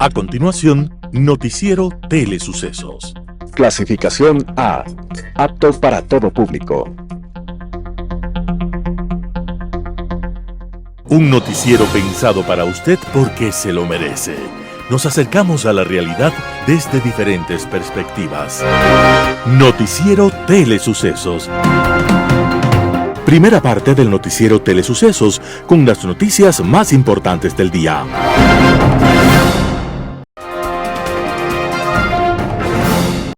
A continuación, Noticiero Telesucesos. Clasificación A. Apto para todo público. Un noticiero pensado para usted porque se lo merece. Nos acercamos a la realidad desde diferentes perspectivas. Noticiero Telesucesos. Primera parte del Noticiero Telesucesos con las noticias más importantes del día.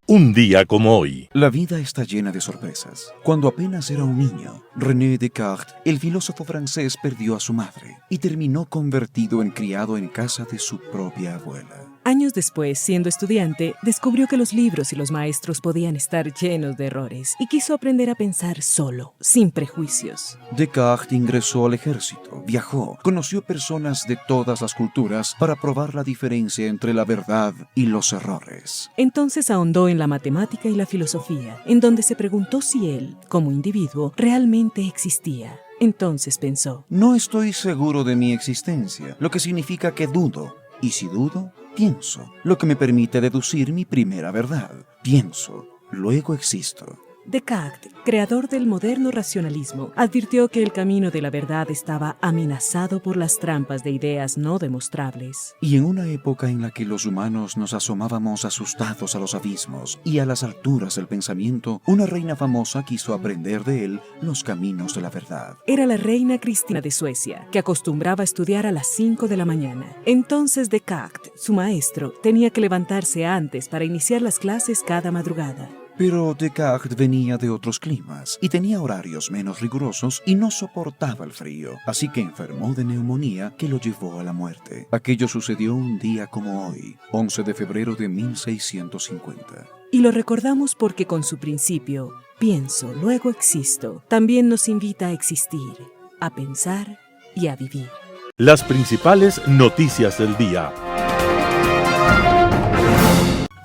Un día como hoy. La vida está llena de sorpresas. Cuando apenas era un niño, René Descartes, el filósofo francés, perdió a su madre y terminó convertido en criado en casa de su propia abuela. Años después, siendo estudiante, descubrió que los libros y los maestros podían estar llenos de errores y quiso aprender a pensar solo, sin prejuicios. Descartes ingresó al ejército, viajó, conoció personas de todas las culturas para probar la diferencia entre la verdad y los errores. Entonces ahondó en la matemática y la filosofía, en donde se preguntó si él, como individuo, realmente existía. Entonces pensó: no estoy seguro de mi existencia, lo que significa que dudo, y si dudo, pienso, lo que me permite deducir mi primera verdad. Pienso, luego existo. Descartes, creador del moderno racionalismo, advirtió que el camino de la verdad estaba amenazado por las trampas de ideas no demostrables. Y en una época en la que los humanos nos asomábamos asustados a los abismos y a las alturas del pensamiento, una reina famosa quiso aprender de él los caminos de la verdad. Era la reina Cristina de Suecia, que acostumbraba a estudiar a las 5 de la mañana. Entonces Descartes, su maestro, tenía que levantarse antes para iniciar las clases cada madrugada. Pero Descartes venía de otros climas y tenía horarios menos rigurosos y no soportaba el frío, así que enfermó de neumonía que lo llevó a la muerte. Aquello sucedió un día como hoy, 11 de febrero de 1650. Y lo recordamos porque con su principio, pienso, luego existo, también nos invita a existir, a pensar y a vivir. Las principales noticias del día.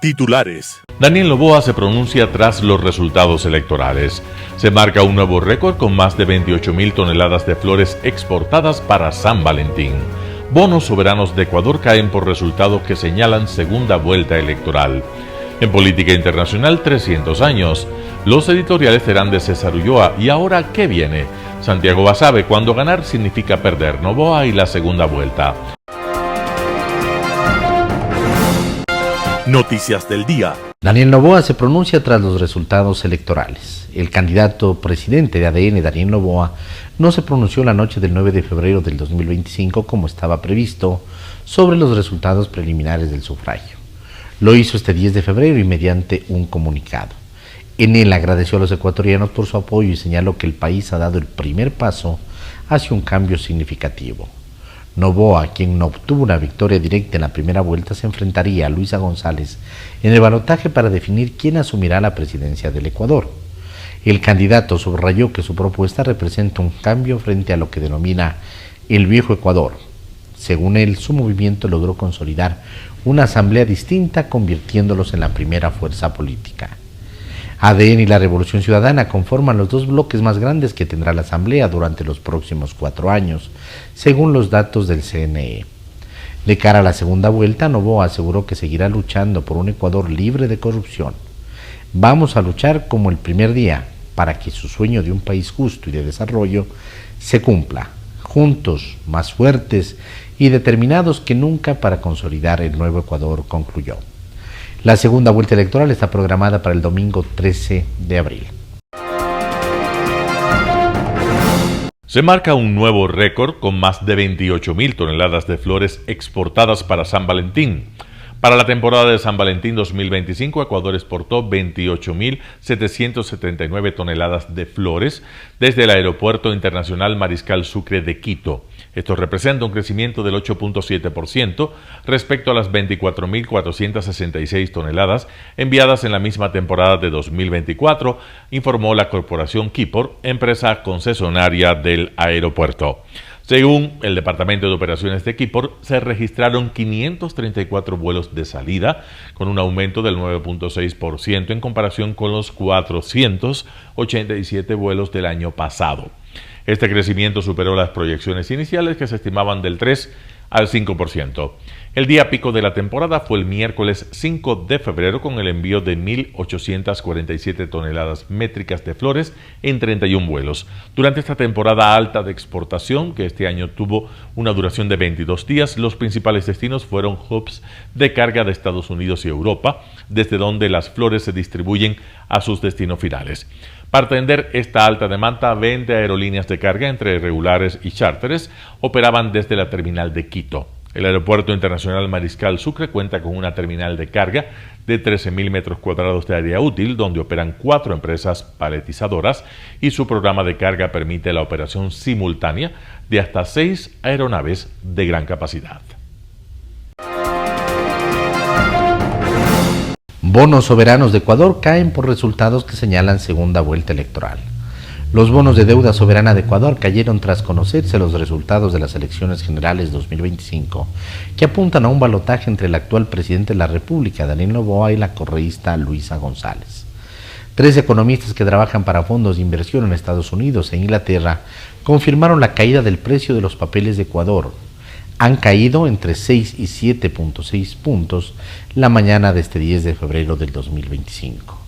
Titulares. Daniel Noboa se pronuncia tras los resultados electorales. Se marca un nuevo récord con más de 28.000 toneladas de flores exportadas para San Valentín. Bonos soberanos de Ecuador caen por resultados que señalan segunda vuelta electoral. En política internacional, 300 años. Los editoriales serán de César Ulloa. ¿Y ahora qué viene? Santiago Basabe, cuando ganar significa perder. Noboa y la segunda vuelta. Noticias del día. Daniel Noboa se pronuncia tras los resultados electorales. El candidato presidente de ADN, Daniel Noboa, no se pronunció la noche del 9 de febrero del 2025 como estaba previsto sobre los resultados preliminares del sufragio. Lo hizo este 10 de febrero y mediante un comunicado. En él agradeció a los ecuatorianos por su apoyo y señaló que el país ha dado el primer paso hacia un cambio significativo. Noboa, quien no obtuvo una victoria directa en la primera vuelta, se enfrentaría a Luisa González en el balotaje para definir quién asumirá la presidencia del Ecuador. El candidato subrayó que su propuesta representa un cambio frente a lo que denomina el viejo Ecuador. Según él, su movimiento logró consolidar una asamblea distinta, convirtiéndolos en la primera fuerza política. ADN y la Revolución Ciudadana conforman los dos bloques más grandes que tendrá la Asamblea durante los próximos 4 años, según los datos del CNE. De cara a la segunda vuelta, Noboa aseguró que seguirá luchando por un Ecuador libre de corrupción. Vamos a luchar como el primer día para que su sueño de un país justo y de desarrollo se cumpla, juntos, más fuertes y determinados que nunca para consolidar el nuevo Ecuador, concluyó. La segunda vuelta electoral está programada para el domingo 13 de abril. Se marca un nuevo récord con más de 28.000 toneladas de flores exportadas para San Valentín. Para la temporada de San Valentín 2025, Ecuador exportó 28.779 toneladas de flores desde el Aeropuerto Internacional Mariscal Sucre de Quito. Esto representa un crecimiento del 8.7% respecto a las 24.466 toneladas enviadas en la misma temporada de 2024, informó la Corporación Quipor, empresa concesionaria del aeropuerto. Según el Departamento de Operaciones de Quipor, se registraron 534 vuelos de salida, con un aumento del 9.6% en comparación con los 487 vuelos del año pasado. Este crecimiento superó las proyecciones iniciales, que se estimaban del 3 al 5%. El día pico de la temporada fue el miércoles 5 de febrero con el envío de 1.847 toneladas métricas de flores en 31 vuelos. Durante esta temporada alta de exportación, que este año tuvo una duración de 22 días, los principales destinos fueron hubs de carga de Estados Unidos y Europa, desde donde las flores se distribuyen a sus destinos finales. Para atender esta alta demanda, 20 aerolíneas de carga entre regulares y chárteres operaban desde la terminal de Quito. El Aeropuerto Internacional Mariscal Sucre cuenta con una terminal de carga de 13.000 metros cuadrados de área útil, donde operan 4 empresas paletizadoras y su programa de carga permite la operación simultánea de hasta 6 aeronaves de gran capacidad. Bonos soberanos de Ecuador caen por resultados que señalan segunda vuelta electoral. Los bonos de deuda soberana de Ecuador cayeron tras conocerse los resultados de las elecciones generales 2025, que apuntan a un balotaje entre el actual presidente de la República, Daniel Noboa, y la correísta Luisa González. 3 economistas que trabajan para fondos de inversión en Estados Unidos e Inglaterra confirmaron la caída del precio de los papeles de Ecuador. Han caído entre 6 y 7.6 puntos la mañana de este 10 de febrero del 2025.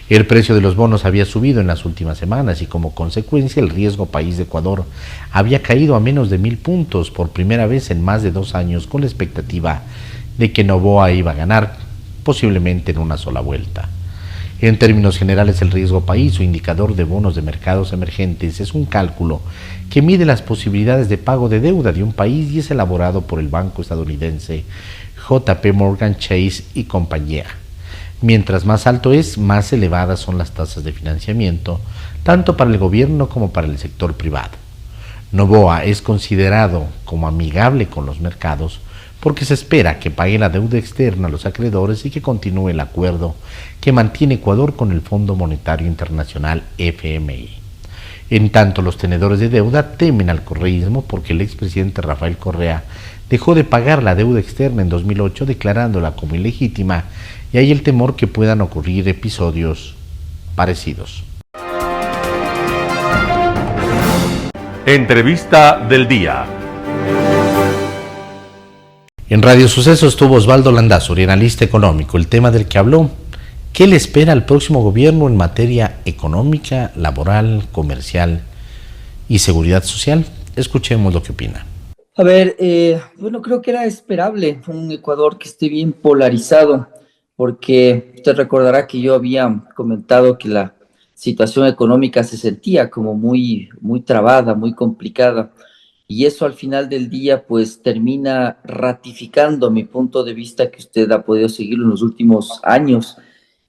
El precio de los bonos había subido en las últimas semanas y como consecuencia el riesgo país de Ecuador había caído a menos de 1.000 puntos por primera vez en más de 2 años, con la expectativa de que Noboa iba a ganar posiblemente en una sola vuelta. En términos generales, el riesgo país o indicador de bonos de mercados emergentes es un cálculo que mide las posibilidades de pago de deuda de un país y es elaborado por el banco estadounidense JP Morgan Chase y compañía. Mientras más alto es, más elevadas son las tasas de financiamiento, tanto para el gobierno como para el sector privado. Noboa es considerado como amigable con los mercados porque se espera que pague la deuda externa a los acreedores y que continúe el acuerdo que mantiene Ecuador con el Fondo Monetario Internacional FMI. En tanto, los tenedores de deuda temen al correísmo porque el expresidente Rafael Correa dejó de pagar la deuda externa en 2008 declarándola como ilegítima, y hay el temor que puedan ocurrir episodios parecidos. Entrevista del día. En Radio Sucesos estuvo Osvaldo Landazuri, analista económico. El tema del que habló: ¿qué le espera al próximo gobierno en materia económica, laboral, comercial y seguridad social? Escuchemos lo que opina. A ver, bueno, creo que era esperable un Ecuador que esté bien polarizado, porque usted recordará que yo había comentado que la situación económica se sentía como muy trabada, muy complicada, y eso al final del día pues termina ratificando mi punto de vista que usted ha podido seguirlo en los últimos años,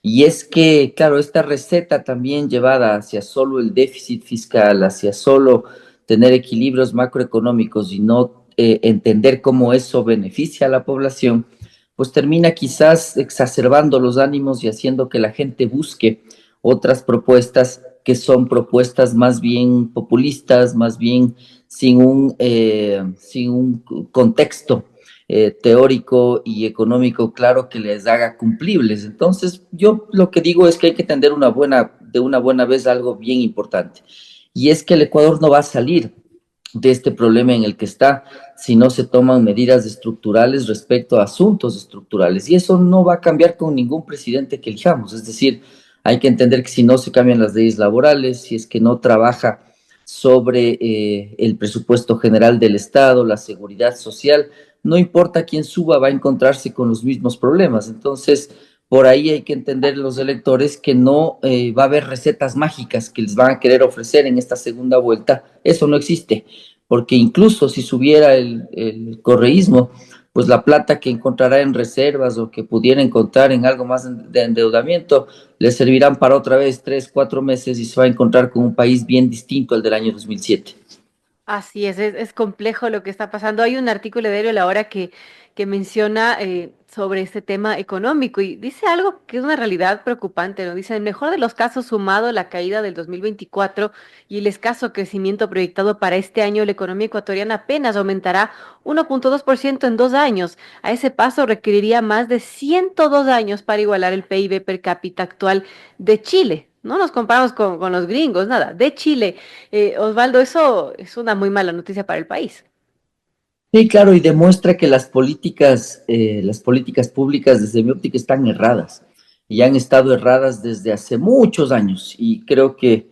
y es que, claro, esta receta también llevada hacia solo el déficit fiscal, hacia solo tener equilibrios macroeconómicos y no entender cómo eso beneficia a la población, pues termina quizás exacerbando los ánimos y haciendo que la gente busque otras propuestas que son propuestas más bien populistas, más bien sin un contexto teórico y económico claro que les haga cumplibles. Entonces, yo lo que digo es que hay que entender de una buena vez algo bien importante, y es que el Ecuador no va a salir de este problema en el que está si no se toman medidas estructurales respecto a asuntos estructurales, y eso no va a cambiar con ningún presidente que elijamos. Es decir, hay que entender que si no se cambian las leyes laborales, si es que no trabaja sobre el presupuesto general del Estado, la seguridad social, no importa quién suba, va a encontrarse con los mismos problemas. Entonces, por ahí hay que entender los electores que no va a haber recetas mágicas que les van a querer ofrecer en esta segunda vuelta. Eso no existe, porque incluso si subiera el correísmo, pues la plata que encontrará en reservas o que pudiera encontrar en algo más de endeudamiento, le servirán para otra vez 3, 4 meses y se va a encontrar con un país bien distinto al del año 2007. Así es complejo lo que está pasando. Hay un artículo de Diario La Hora que menciona sobre este tema económico y dice algo que es una realidad preocupante, ¿no? Dice: en el mejor de los casos, sumado la caída del 2024 y el escaso crecimiento proyectado para este año, la economía ecuatoriana apenas aumentará 1.2% en 2 años. A ese paso requeriría más de 102 años para igualar el PIB per cápita actual de Chile. No nos comparamos con los gringos, nada, de Chile. Osvaldo, eso es una muy mala noticia para el país. Sí, claro, y demuestra que las políticas públicas desde mi óptica están erradas y han estado erradas desde hace muchos años y creo que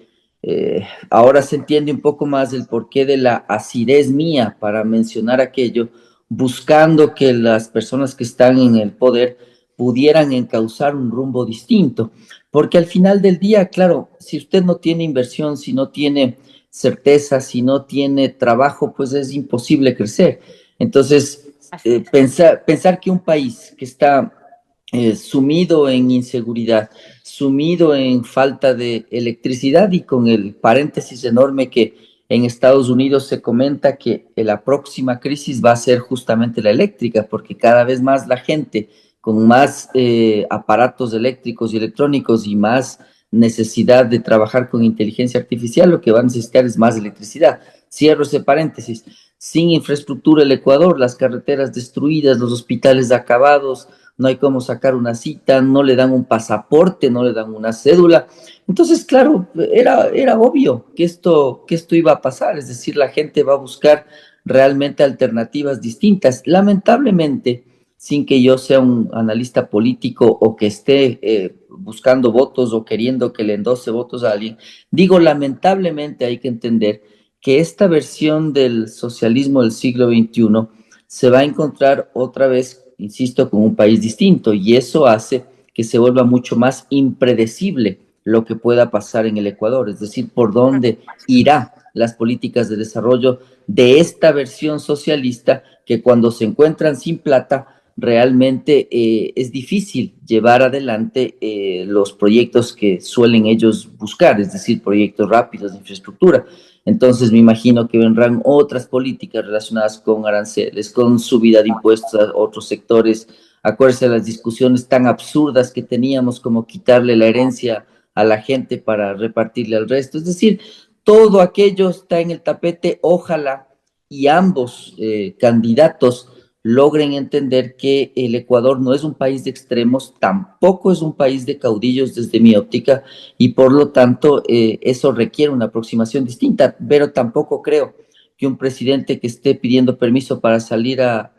ahora se entiende un poco más el porqué de la acidez mía para mencionar aquello, buscando que las personas que están en el poder pudieran encauzar un rumbo distinto, porque al final del día, claro, si usted no tiene inversión, si no tiene certeza, si no tiene trabajo, pues es imposible crecer. Entonces, Así es. pensar que un país que está sumido en inseguridad, sumido en falta de electricidad y con el paréntesis enorme que en Estados Unidos se comenta que la próxima crisis va a ser justamente la eléctrica, porque cada vez más la gente con más aparatos eléctricos y electrónicos y más necesidad de trabajar con inteligencia artificial, lo que va a necesitar es más electricidad. Cierro ese paréntesis. Sin infraestructura el Ecuador, las carreteras destruidas, los hospitales acabados, no hay cómo sacar una cita, no le dan un pasaporte, no le dan una cédula. Entonces, claro, era obvio que esto iba a pasar, es decir, la gente va a buscar realmente alternativas distintas. Lamentablemente, sin que yo sea un analista político o que esté buscando votos o queriendo que le endose votos a alguien, digo, lamentablemente hay que entender que esta versión del socialismo del siglo XXI se va a encontrar otra vez, insisto, con un país distinto y eso hace que se vuelva mucho más impredecible lo que pueda pasar en el Ecuador, es decir, por dónde irá las políticas de desarrollo de esta versión socialista que cuando se encuentran sin plata realmente es difícil llevar adelante los proyectos que suelen ellos buscar, es decir, proyectos rápidos de infraestructura. Entonces me imagino que vendrán otras políticas relacionadas con aranceles, con subida de impuestos a otros sectores. Acuérdense de las discusiones tan absurdas que teníamos como quitarle la herencia a la gente para repartirle al resto. Es decir, todo aquello está en el tapete. Ojalá y ambos candidatos logren entender que el Ecuador no es un país de extremos, tampoco es un país de caudillos desde mi óptica, y por lo tanto eso requiere una aproximación distinta, pero tampoco creo que un presidente que esté pidiendo permiso para salir a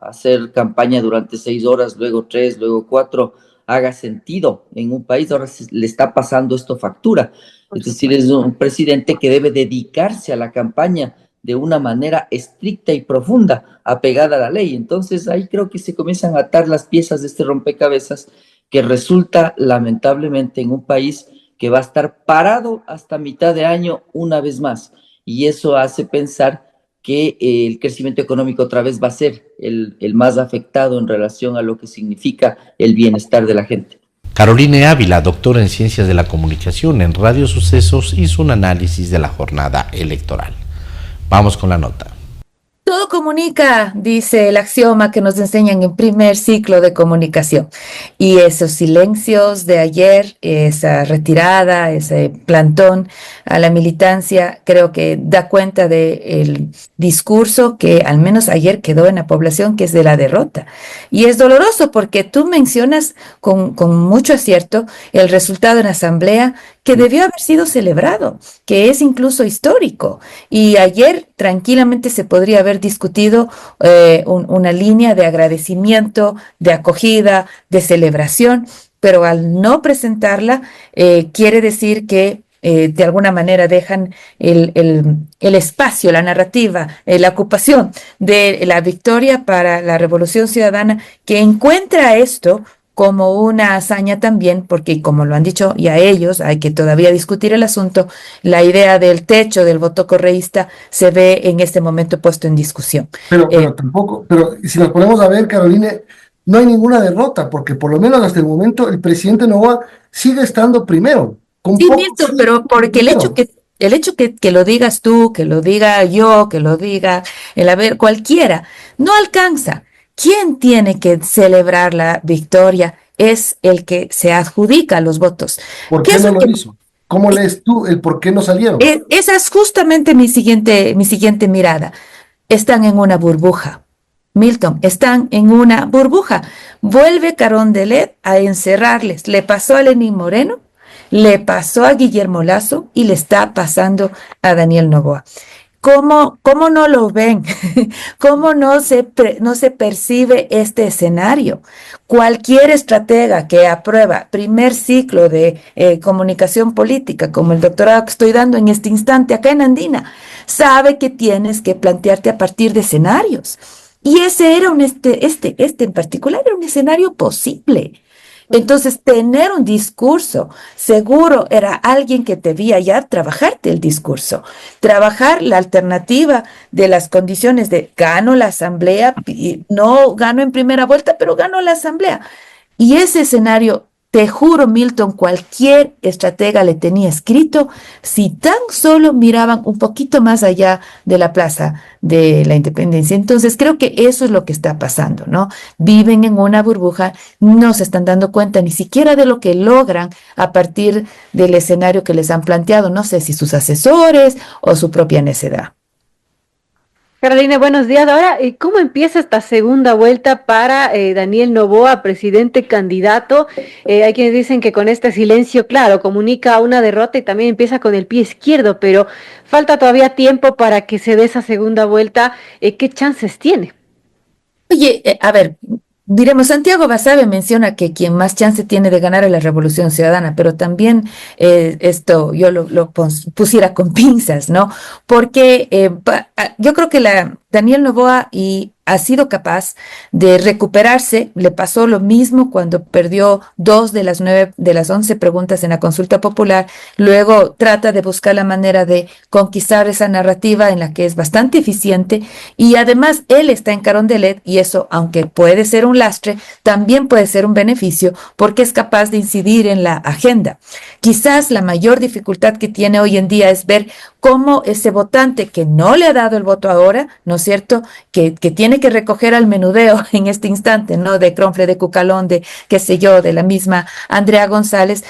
hacer campaña durante 6 horas, luego 3, luego 4, haga sentido en un país. Ahora le está pasando esto factura, es decir, es un presidente que debe dedicarse a la campaña de una manera estricta y profunda, apegada a la ley. Entonces ahí creo que se comienzan a atar las piezas de este rompecabezas que resulta lamentablemente en un país que va a estar parado hasta mitad de año una vez más. Y eso hace pensar que el crecimiento económico otra vez va a ser el más afectado en relación a lo que significa el bienestar de la gente. Caroline Ávila, doctora en Ciencias de la Comunicación en Radio Sucesos, hizo un análisis de la jornada electoral. Vamos con la nota. Todo comunica, dice el axioma que nos enseñan en primer ciclo de comunicación. Y esos silencios de ayer, esa retirada, ese plantón a la militancia, creo que da cuenta del discurso que al menos ayer quedó en la población, que es de la derrota. Y es doloroso porque tú mencionas con mucho acierto el resultado en asamblea que debió haber sido celebrado, que es incluso histórico. Y ayer tranquilamente se podría haber discutido una línea de agradecimiento, de acogida, de celebración, pero al no presentarla quiere decir que de alguna manera dejan el espacio, la narrativa, la ocupación de la victoria para la Revolución Ciudadana, que encuentra esto como una hazaña también, porque como lo han dicho ya ellos, hay que todavía discutir el asunto, la idea del techo del voto correísta se ve en este momento puesto en discusión. Pero tampoco, pero si nos ponemos a ver, Caroline, no hay ninguna derrota, porque por lo menos hasta el momento el presidente Noboa sigue estando primero. Sí, Milton, pero porque el hecho que lo digas tú, que lo diga yo, que lo diga cualquiera, no alcanza. ¿Quién tiene que celebrar la victoria? Es el que se adjudica los votos. ¿Por qué no lo hizo? ¿Cómo lees tú el por qué no salieron? Esa es justamente mi siguiente mirada. Están en una burbuja. Milton, están en una burbuja. Vuelve Carondelet a encerrarles. Le pasó a Lenín Moreno, le pasó a Guillermo Lasso y le está pasando a Daniel Noboa. ¿Cómo no lo ven? ¿Cómo no se percibe este escenario? Cualquier estratega que aprueba primer ciclo de comunicación política, como el doctorado que estoy dando en este instante acá en Andina, sabe que tienes que plantearte a partir de escenarios. Y ese era este en particular era un escenario posible. Entonces, tener un discurso seguro era alguien que debía ya trabajarte el discurso, trabajar la alternativa de las condiciones de gano la asamblea, y no gano en primera vuelta, pero gano la asamblea. Y ese escenario, te juro, Milton, cualquier estratega le tenía escrito si tan solo miraban un poquito más allá de la Plaza de la Independencia. Entonces, creo que eso es lo que está pasando, ¿no? Viven en una burbuja, no se están dando cuenta ni siquiera de lo que logran a partir del escenario que les han planteado, no sé si sus asesores o su propia necedad. Carolina, buenos días. Ahora, ¿cómo empieza esta segunda vuelta para Daniel Noboa, presidente candidato? Hay quienes dicen que con este silencio, claro, comunica una derrota y también empieza con el pie izquierdo, pero falta todavía tiempo para que se dé esa segunda vuelta. ¿Qué chances tiene? Oye, a ver, diremos, Santiago Basabe menciona que quien más chance tiene de ganar es la Revolución Ciudadana, pero también esto yo lo pusiera con pinzas, ¿no? Porque yo creo que Daniel Noboa ha sido capaz de recuperarse. Le pasó lo mismo cuando perdió 2 de las 11 preguntas en la consulta popular. Luego trata de buscar la manera de conquistar esa narrativa en la que es bastante eficiente, y además él está en Carondelet, y eso, aunque puede ser un lastre, también puede ser un beneficio porque es capaz de incidir en la agenda. Quizás la mayor dificultad que tiene hoy en día es ver cómo ese votante que no le ha dado el voto ahora, ¿no es cierto?, que tiene que recoger al menudeo en este instante, ¿no?, de Cronfle, de Cucalón, de qué sé yo, de la misma Andrea González,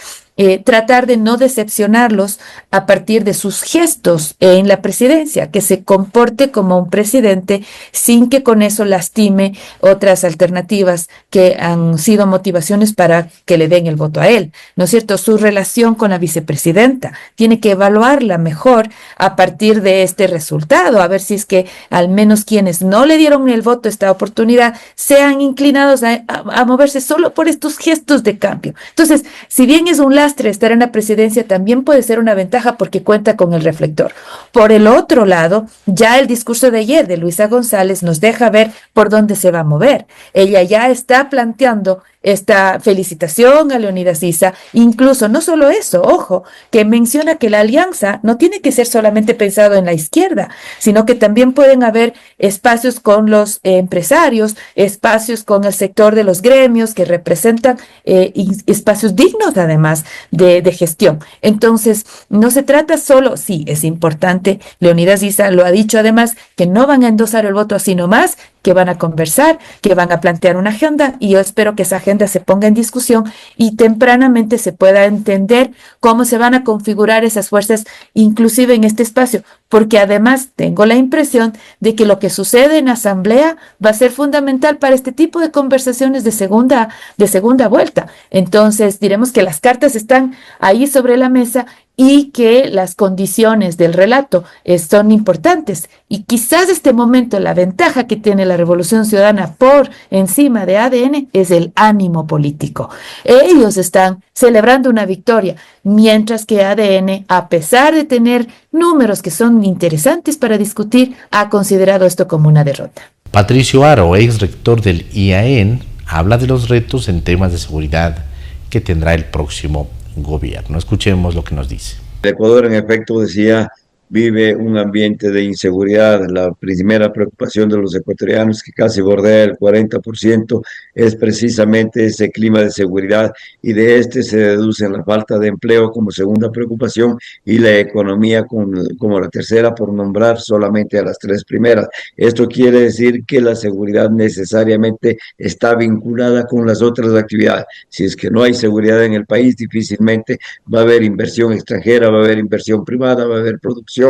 tratar de no decepcionarlos a partir de sus gestos en la presidencia, que se comporte como un presidente sin que con eso lastime otras alternativas que han sido motivaciones para que le den el voto a él, ¿no es cierto? Su relación con la vicepresidenta tiene que evaluarla mejor a partir de este resultado, a ver si es que al menos quienes no le dieron el voto esta oportunidad sean inclinados a moverse solo por estos gestos de cambio. Entonces, si bien es un estar en la presidencia, también puede ser una ventaja porque cuenta con el reflector. Por el otro lado, ya el discurso de ayer de Luisa González nos deja ver por dónde se va a mover. Ella ya está planteando esta felicitación a Leonidas Issa, incluso no solo eso, ojo, que menciona que la alianza no tiene que ser solamente pensado en la izquierda, sino que también pueden haber espacios con los empresarios, espacios con el sector de los gremios que representan espacios dignos además de gestión. Entonces, no se trata solo, sí, es importante, Leonidas Issa lo ha dicho además, que no van a endosar el voto así nomás, que van a conversar, que van a plantear una agenda, y yo espero que esa agenda se ponga en discusión y tempranamente se pueda entender cómo se van a configurar esas fuerzas, inclusive en este espacio, porque además tengo la impresión de que lo que sucede en asamblea va a ser fundamental para este tipo de conversaciones de segunda vuelta. Entonces, diremos que las cartas están ahí sobre la mesa y que las condiciones del relato son importantes. Y quizás este momento, la ventaja que tiene la Revolución Ciudadana por encima de ADN es el ánimo político. Ellos están celebrando una victoria, mientras que ADN, a pesar de tener números que son interesantes para discutir, ha considerado esto como una derrota. Patricio Aro, ex rector del IAEN, habla de los retos en temas de seguridad que tendrá el próximo gobierno. Escuchemos lo que nos dice. El Ecuador, en efecto, decía, vive un ambiente de inseguridad. La primera preocupación de los ecuatorianos, que casi bordea el 40%, es precisamente ese clima de seguridad, y de este se deduce la falta de empleo como segunda preocupación y la economía como la tercera, por nombrar solamente a las 3 primeras. Esto quiere decir que la seguridad necesariamente está vinculada con las otras actividades. Si es que no hay seguridad en el país, difícilmente va a haber inversión extranjera, va a haber inversión privada, va a haber producción,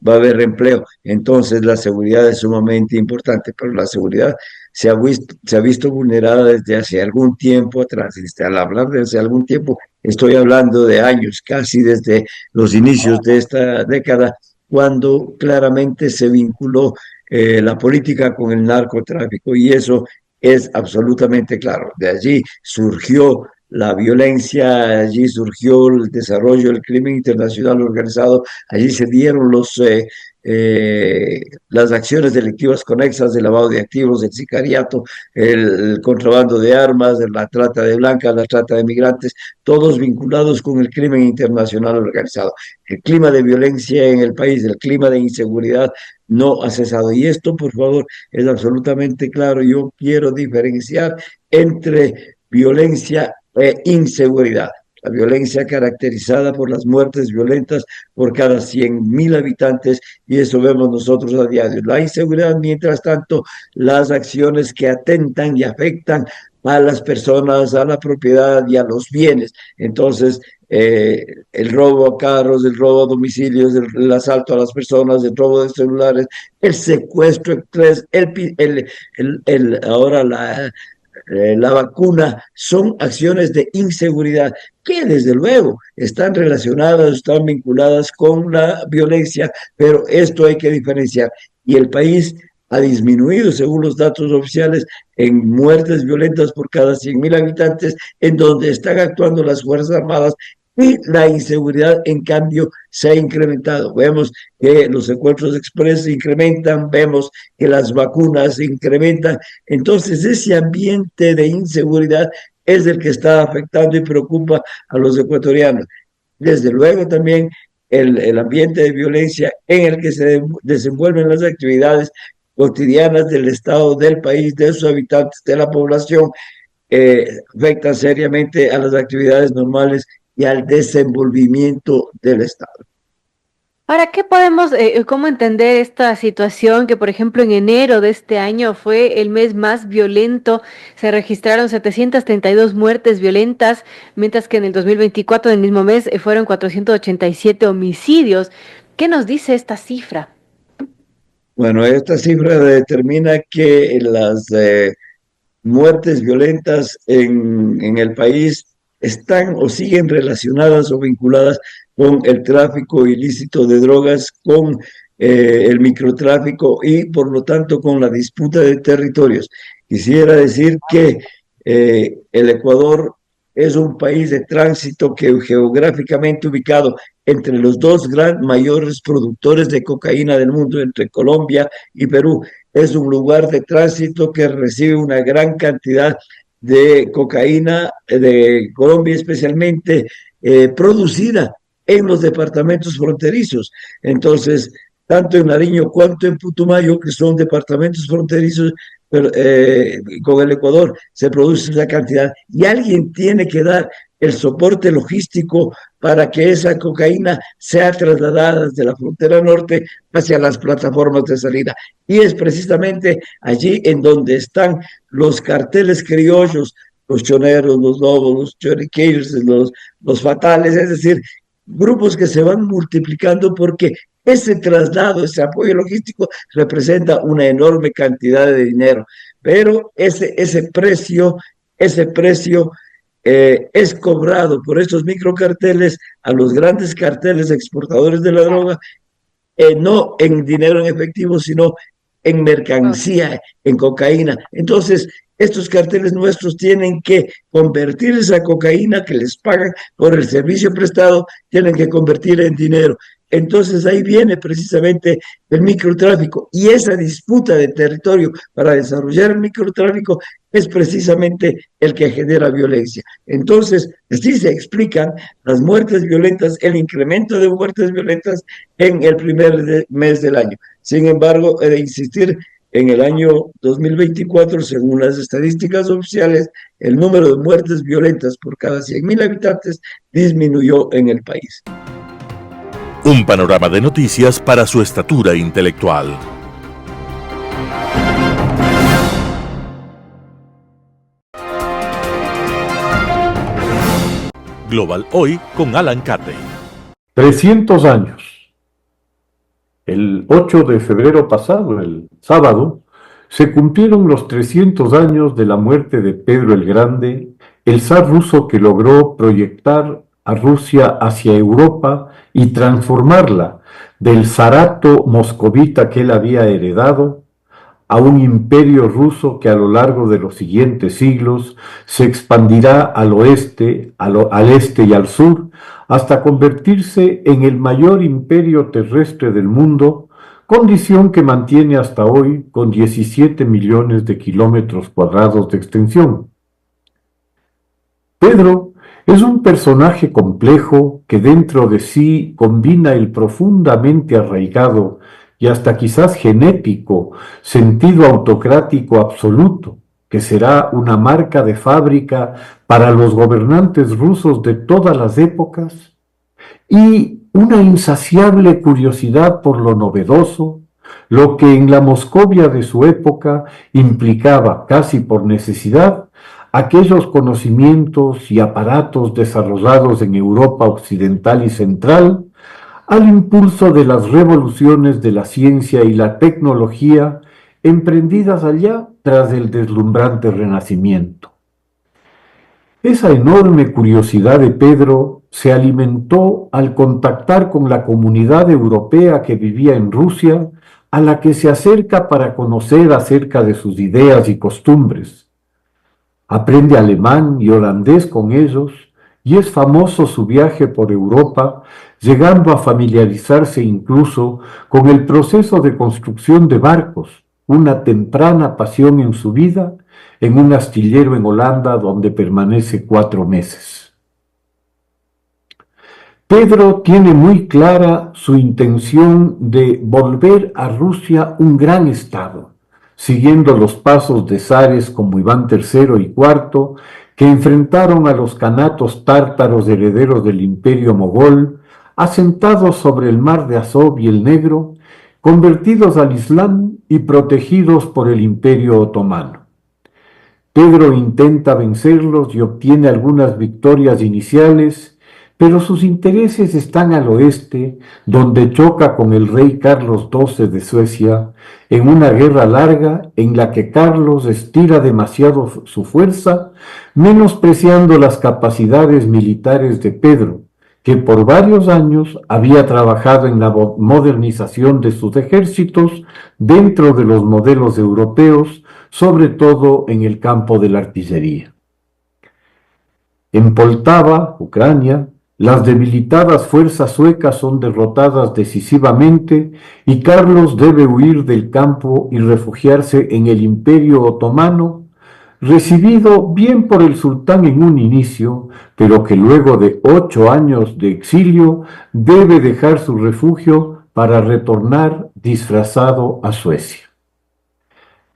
va a haber empleo. Entonces la seguridad es sumamente importante, pero la seguridad se ha visto vulnerada desde hace algún tiempo atrás. Al hablar de hace algún tiempo, estoy hablando de años, casi desde los inicios de esta década, cuando claramente se vinculó la política con el narcotráfico, y eso es absolutamente claro. De allí surgió la violencia, allí surgió el desarrollo del crimen internacional organizado, allí se dieron las acciones delictivas conexas de lavado de activos, el sicariato, el contrabando de armas, la trata de blancas, la trata de migrantes, todos vinculados con el crimen internacional organizado. El clima de violencia en el país, el clima de inseguridad no ha cesado. Y esto, por favor, es absolutamente claro. Yo quiero diferenciar entre violencia e inseguridad. La violencia caracterizada por las muertes violentas por cada 100.000 habitantes, y eso vemos nosotros a diario. La inseguridad, mientras tanto, las acciones que atentan y afectan a las personas, a la propiedad y a los bienes. Entonces, el robo a carros, el robo a domicilios, el asalto a las personas, el robo de celulares, el secuestro, ahora la vacuna, son acciones de inseguridad que desde luego están relacionadas, están vinculadas con la violencia, pero esto hay que diferenciar. Y el país ha disminuido, según los datos oficiales, en muertes violentas por cada 100.000 habitantes, en donde están actuando las Fuerzas Armadas, y la inseguridad, en cambio, se ha incrementado. Vemos que los secuestros express se incrementan, vemos que las vacunas se incrementan. Entonces, ese ambiente de inseguridad es el que está afectando y preocupa a los ecuatorianos. Desde luego, también el ambiente de violencia en el que se desenvuelven las actividades cotidianas del Estado, del país, de sus habitantes, de la población, afecta seriamente a las actividades normales y al desenvolvimiento del Estado. Ahora, ¿qué podemos, cómo entender esta situación que, por ejemplo, en enero de este año fue el mes más violento? Se registraron 732 muertes violentas, mientras que en el 2024, en el mismo mes, fueron 487 homicidios. ¿Qué nos dice esta cifra? Bueno, esta cifra determina que las muertes violentas en el país están o siguen relacionadas o vinculadas con el tráfico ilícito de drogas, con el microtráfico y por lo tanto con la disputa de territorios. Quisiera decir que el Ecuador es un país de tránsito que geográficamente ubicado entre los dos mayores productores de cocaína del mundo, entre Colombia y Perú. Es un lugar de tránsito que recibe una gran cantidad de cocaína de Colombia, especialmente producida en los departamentos fronterizos. Entonces, tanto en Nariño cuanto en Putumayo, que son departamentos fronterizos con el Ecuador, se produce esa cantidad, y alguien tiene que dar el soporte logístico para que esa cocaína sea trasladada desde la frontera norte hacia las plataformas de salida. Y es precisamente allí en donde están los carteles criollos, los choneros, los lobos, los choriqueros, los fatales, es decir, grupos que se van multiplicando porque ese traslado, ese apoyo logístico representa una enorme cantidad de dinero, pero ese precio es cobrado por estos microcarteles a los grandes carteles exportadores de la droga, no en dinero en efectivo, sino en mercancía, en cocaína. Entonces, estos carteles nuestros tienen que convertir esa cocaína que les pagan por el servicio prestado, tienen que convertirla en dinero. Entonces ahí viene precisamente el microtráfico, y esa disputa de territorio para desarrollar el microtráfico es precisamente el que genera violencia. Entonces, así se explican las muertes violentas, el incremento de muertes violentas en el primer mes del año. Sin embargo, he de insistir, en el año 2024, según las estadísticas oficiales, el número de muertes violentas por cada 100.000 habitantes disminuyó en el país. Un panorama de noticias para su estatura intelectual. Global Hoy con Alan Cate. 300 años. El 8 de febrero pasado, el sábado, se cumplieron los 300 años de la muerte de Pedro el Grande, el zar ruso que logró proyectar a Rusia hacia Europa y transformarla del zarato moscovita que él había heredado, a un imperio ruso que a lo largo de los siguientes siglos se expandirá al oeste, al este y al sur, hasta convertirse en el mayor imperio terrestre del mundo, condición que mantiene hasta hoy con 17 millones de kilómetros cuadrados de extensión. Pedro es un personaje complejo que dentro de sí combina el profundamente arraigado y hasta quizás genético sentido autocrático absoluto, que será una marca de fábrica para los gobernantes rusos de todas las épocas, y una insaciable curiosidad por lo novedoso, lo que en la Moscovia de su época implicaba, casi por necesidad, aquellos conocimientos y aparatos desarrollados en Europa occidental y central, al impulso de las revoluciones de la ciencia y la tecnología emprendidas allá tras el deslumbrante Renacimiento. Esa enorme curiosidad de Pedro se alimentó al contactar con la comunidad europea que vivía en Rusia, a la que se acerca para conocer acerca de sus ideas y costumbres. Aprende alemán y holandés con ellos, y es famoso su viaje por Europa, llegando a familiarizarse incluso con el proceso de construcción de barcos, una temprana pasión en su vida, en un astillero en Holanda donde permanece 4 meses. Pedro tiene muy clara su intención de volver a Rusia un gran estado, siguiendo los pasos de zares como Iván III y IV, que enfrentaron a los kanatos tártaros herederos del imperio mogol, asentados sobre el mar de Azov y el Negro, convertidos al Islam y protegidos por el imperio otomano. Pedro intenta vencerlos y obtiene algunas victorias iniciales, pero sus intereses están al oeste, donde choca con el rey Carlos XII de Suecia, en una guerra larga en la que Carlos estira demasiado su fuerza, menospreciando las capacidades militares de Pedro, que por varios años había trabajado en la modernización de sus ejércitos dentro de los modelos europeos, sobre todo en el campo de la artillería. En Poltava, Ucrania, las debilitadas fuerzas suecas son derrotadas decisivamente y Carlos debe huir del campo y refugiarse en el Imperio Otomano, recibido bien por el sultán en un inicio, pero que luego de 8 años de exilio debe dejar su refugio para retornar disfrazado a Suecia.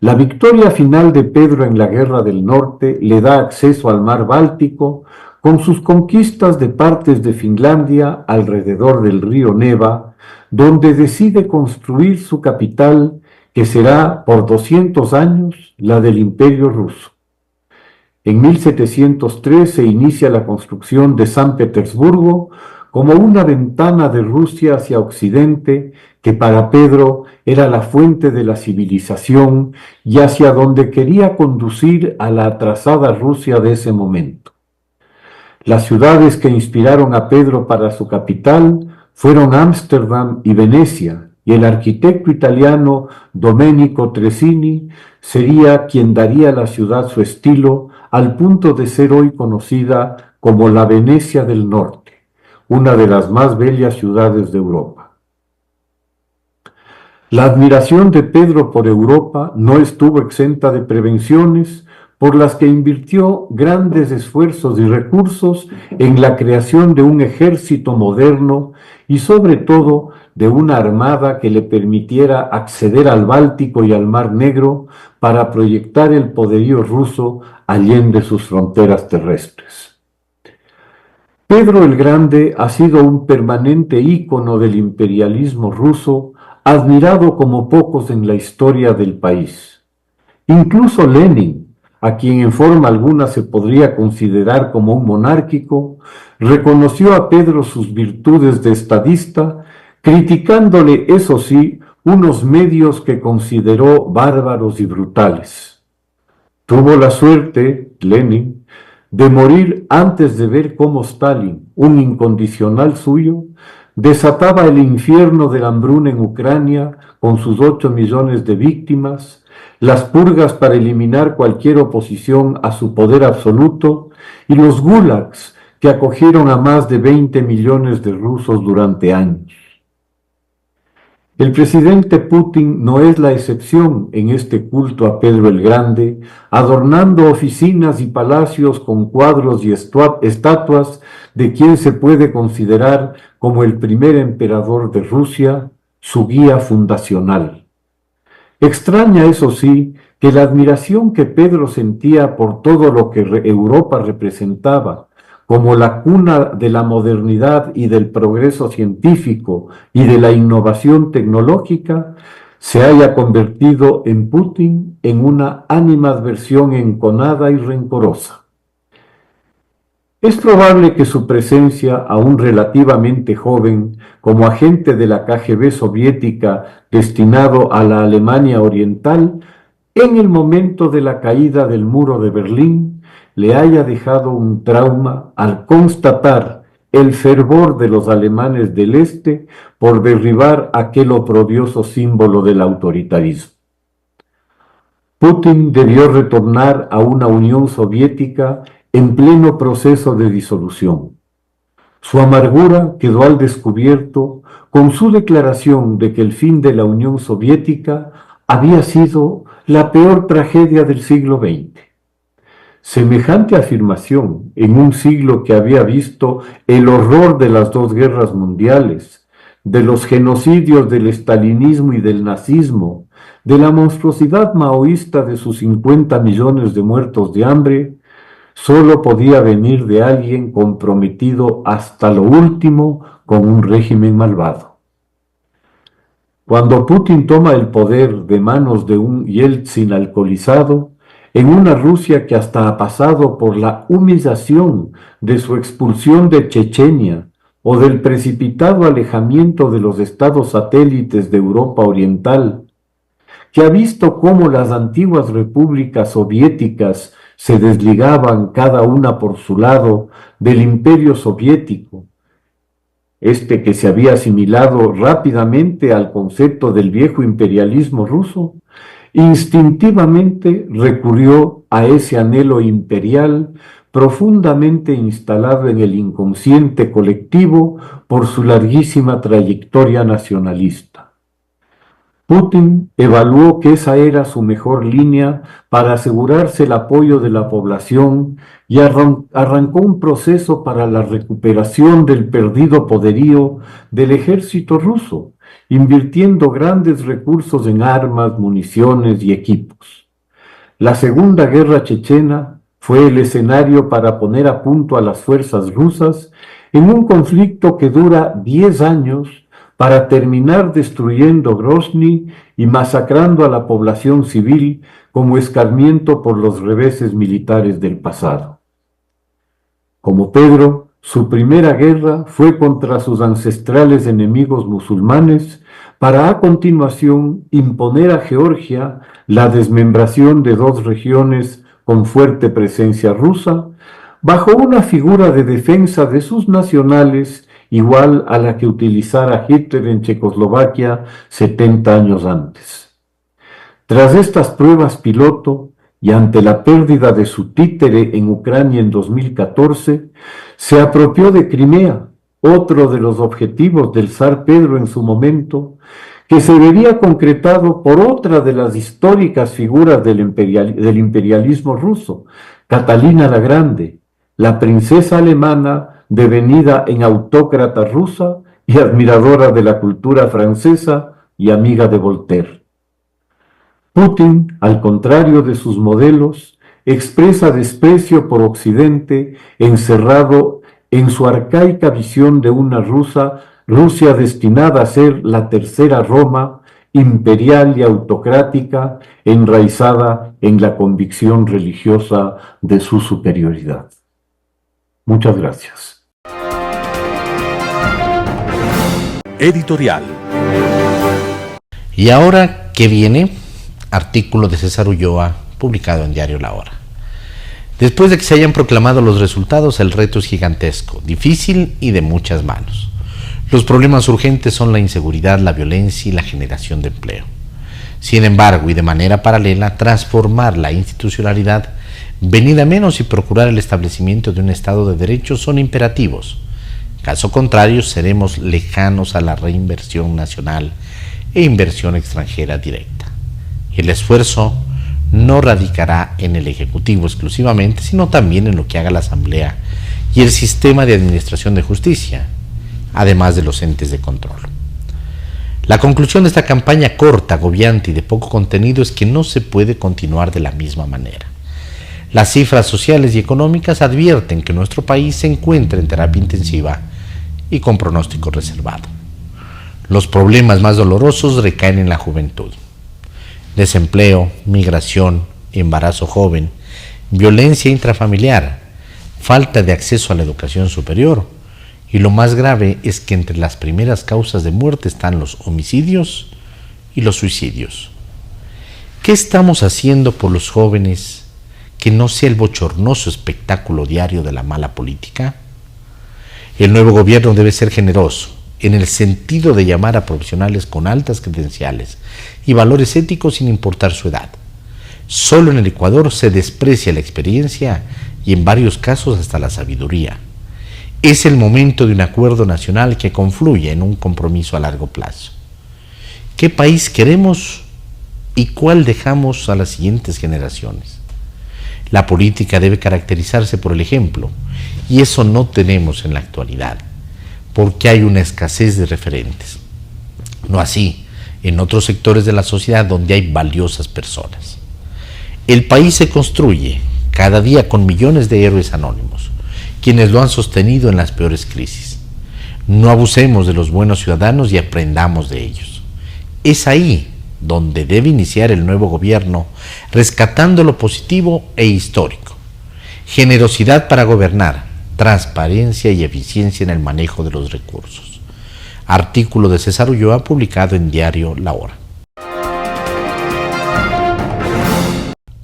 La victoria final de Pedro en la Guerra del Norte le da acceso al mar Báltico, con sus conquistas de partes de Finlandia alrededor del río Neva, donde decide construir su capital, que será por 200 años la del Imperio Ruso. En 1703 se inicia la construcción de San Petersburgo como una ventana de Rusia hacia Occidente, que para Pedro era la fuente de la civilización y hacia donde quería conducir a la atrasada Rusia de ese momento. Las ciudades que inspiraron a Pedro para su capital fueron Ámsterdam y Venecia, y el arquitecto italiano Domenico Tresini sería quien daría a la ciudad su estilo, al punto de ser hoy conocida como la Venecia del Norte, una de las más bellas ciudades de Europa. La admiración de Pedro por Europa no estuvo exenta de prevenciones, por las que invirtió grandes esfuerzos y recursos en la creación de un ejército moderno y sobre todo de una armada que le permitiera acceder al Báltico y al Mar Negro para proyectar el poderío ruso allende sus fronteras terrestres. Pedro el Grande ha sido un permanente ícono del imperialismo ruso, admirado como pocos en la historia del país. Incluso Lenin, a quien en forma alguna se podría considerar como un monárquico, reconoció a Pedro sus virtudes de estadista, criticándole, eso sí, unos medios que consideró bárbaros y brutales. Tuvo la suerte, Lenin, de morir antes de ver cómo Stalin, un incondicional suyo, desataba el infierno de la hambruna en Ucrania con sus 8 millones de víctimas, las purgas para eliminar cualquier oposición a su poder absoluto y los gulags que acogieron a más de 20 millones de rusos durante años. El presidente Putin no es la excepción en este culto a Pedro el Grande, adornando oficinas y palacios con cuadros y estatuas de quien se puede considerar como el primer emperador de Rusia, su guía fundacional. Extraña, eso sí, que la admiración que Pedro sentía por todo lo que Europa representaba, como la cuna de la modernidad y del progreso científico y de la innovación tecnológica, se haya convertido en Putin en una animadversión enconada y rencorosa. Es probable que su presencia, aún relativamente joven, como agente de la KGB soviética destinado a la Alemania Oriental, en el momento de la caída del muro de Berlín, le haya dejado un trauma al constatar el fervor de los alemanes del Este por derribar aquel oprobioso símbolo del autoritarismo. Putin debió retornar a una Unión Soviética en pleno proceso de disolución. Su amargura quedó al descubierto con su declaración de que el fin de la Unión Soviética había sido la peor tragedia del siglo XX. Semejante afirmación en un siglo que había visto el horror de las 2 guerras mundiales, de los genocidios del estalinismo y del nazismo, de la monstruosidad maoísta de sus 50 millones de muertos de hambre, solo podía venir de alguien comprometido hasta lo último con un régimen malvado. Cuando Putin toma el poder de manos de un Yeltsin alcoholizado, en una Rusia que hasta ha pasado por la humillación de su expulsión de Chechenia o del precipitado alejamiento de los estados satélites de Europa Oriental, que ha visto cómo las antiguas repúblicas soviéticas se desligaban cada una por su lado del imperio soviético, que se había asimilado rápidamente al concepto del viejo imperialismo ruso, instintivamente recurrió a ese anhelo imperial profundamente instalado en el inconsciente colectivo por su larguísima trayectoria nacionalista. Putin evaluó que esa era su mejor línea para asegurarse el apoyo de la población y arrancó un proceso para la recuperación del perdido poderío del ejército ruso, invirtiendo grandes recursos en armas, municiones y equipos. La Segunda Guerra Chechena fue el escenario para poner a punto a las fuerzas rusas en un conflicto que dura 10 años para terminar destruyendo Grozny y masacrando a la población civil como escarmiento por los reveses militares del pasado. Como Pedro, su primera guerra fue contra sus ancestrales enemigos musulmanes para a continuación imponer a Georgia la desmembración de 2 regiones con fuerte presencia rusa, bajo una figura de defensa de sus nacionales igual a la que utilizara Hitler en Checoslovaquia 70 años antes. Tras estas pruebas piloto y ante la pérdida de su títere en Ucrania en 2014, se apropió de Crimea, otro de los objetivos del zar Pedro en su momento, que se vería concretado por otra de las históricas figuras del imperialismo ruso, Catalina la Grande, la princesa alemana devenida en autócrata rusa y admiradora de la cultura francesa y amiga de Voltaire. Putin, al contrario de sus modelos, expresa desprecio por Occidente encerrado en su arcaica visión de una Rusia destinada a ser la tercera Roma, imperial y autocrática, enraizada en la convicción religiosa de su superioridad. Muchas gracias. Editorial. Y ahora, ¿qué viene? Artículo de César Ulloa, publicado en Diario La Hora. Después de que se hayan proclamado los resultados, el reto es gigantesco, difícil y de muchas manos. Los problemas urgentes son la inseguridad, la violencia y la generación de empleo. Sin embargo, y de manera paralela, transformar la institucionalidad, venir a menos y procurar el establecimiento de un Estado de Derecho son imperativos. Caso contrario, seremos lejanos a la reinversión nacional e inversión extranjera directa. El esfuerzo no radicará en el Ejecutivo exclusivamente, sino también en lo que haga la Asamblea y el sistema de administración de justicia, además de los entes de control. La conclusión de esta campaña corta, agobiante y de poco contenido es que no se puede continuar de la misma manera. Las cifras sociales y económicas advierten que nuestro país se encuentra en terapia intensiva y con pronóstico reservado. Los problemas más dolorosos recaen en la juventud. Desempleo, migración, embarazo joven, violencia intrafamiliar, falta de acceso a la educación superior, y lo más grave es que entre las primeras causas de muerte están los homicidios y los suicidios. ¿Qué estamos haciendo por los jóvenes que no sea el bochornoso espectáculo diario de la mala política? El nuevo gobierno debe ser generoso, en el sentido de llamar a profesionales con altas credenciales y valores éticos sin importar su edad. Solo en el Ecuador se desprecia la experiencia y en varios casos hasta la sabiduría. Es el momento de un acuerdo nacional que confluye en un compromiso a largo plazo. ¿Qué país queremos y cuál dejamos a las siguientes generaciones? La política debe caracterizarse por el ejemplo, y eso no tenemos en la actualidad, porque hay una escasez de referentes. No así en otros sectores de la sociedad donde hay valiosas personas. El país se construye cada día con millones de héroes anónimos, quienes lo han sostenido en las peores crisis. No abusemos de los buenos ciudadanos y aprendamos de ellos. Es ahí donde debe iniciar el nuevo gobierno, rescatando lo positivo e histórico. Generosidad para gobernar, transparencia y eficiencia en el manejo de los recursos. Artículo de César Ulloa publicado en diario La Hora.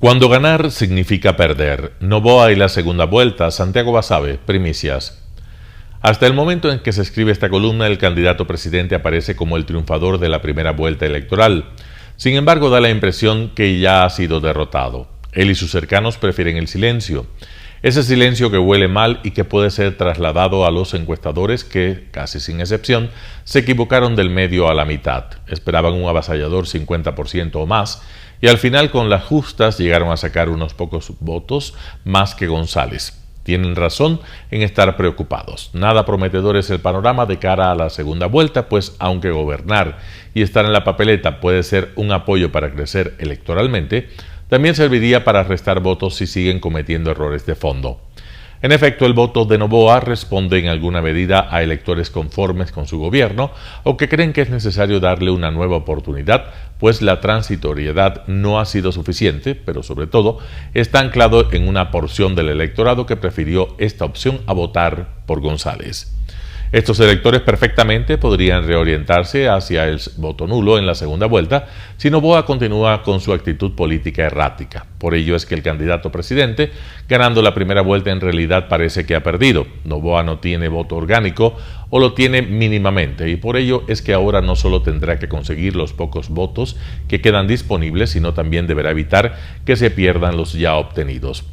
Cuando ganar significa perder. Noboa y la segunda vuelta. Santiago Basabe, primicias. Hasta el momento en que se escribe esta columna, el candidato presidente aparece como el triunfador de la primera vuelta electoral. Sin embargo, da la impresión que ya ha sido derrotado. Él y sus cercanos prefieren el silencio. Ese silencio que huele mal y que puede ser trasladado a los encuestadores que, casi sin excepción, se equivocaron del medio a la mitad. Esperaban un avasallador 50% o más, y al final con las justas llegaron a sacar unos pocos votos más que González. Tienen razón en estar preocupados. Nada prometedor es el panorama de cara a la segunda vuelta, pues aunque gobernar y estar en la papeleta puede ser un apoyo para crecer electoralmente, también serviría para restar votos si siguen cometiendo errores de fondo. En efecto, el voto de Noboa responde en alguna medida a electores conformes con su gobierno o que creen que es necesario darle una nueva oportunidad, pues la transitoriedad no ha sido suficiente, pero sobre todo está anclado en una porción del electorado que prefirió esta opción a votar por González. Estos electores perfectamente podrían reorientarse hacia el voto nulo en la segunda vuelta si Noboa continúa con su actitud política errática. Por ello es que el candidato presidente, ganando la primera vuelta, en realidad parece que ha perdido. Noboa no tiene voto orgánico o lo tiene mínimamente, y por ello es que ahora no solo tendrá que conseguir los pocos votos que quedan disponibles, sino también deberá evitar que se pierdan los ya obtenidos.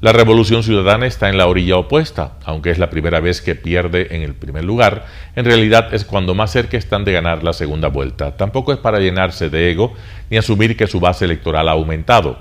La Revolución Ciudadana está en la orilla opuesta. Aunque es la primera vez que pierde en el primer lugar, en realidad es cuando más cerca están de ganar la segunda vuelta. Tampoco es para llenarse de ego ni asumir que su base electoral ha aumentado.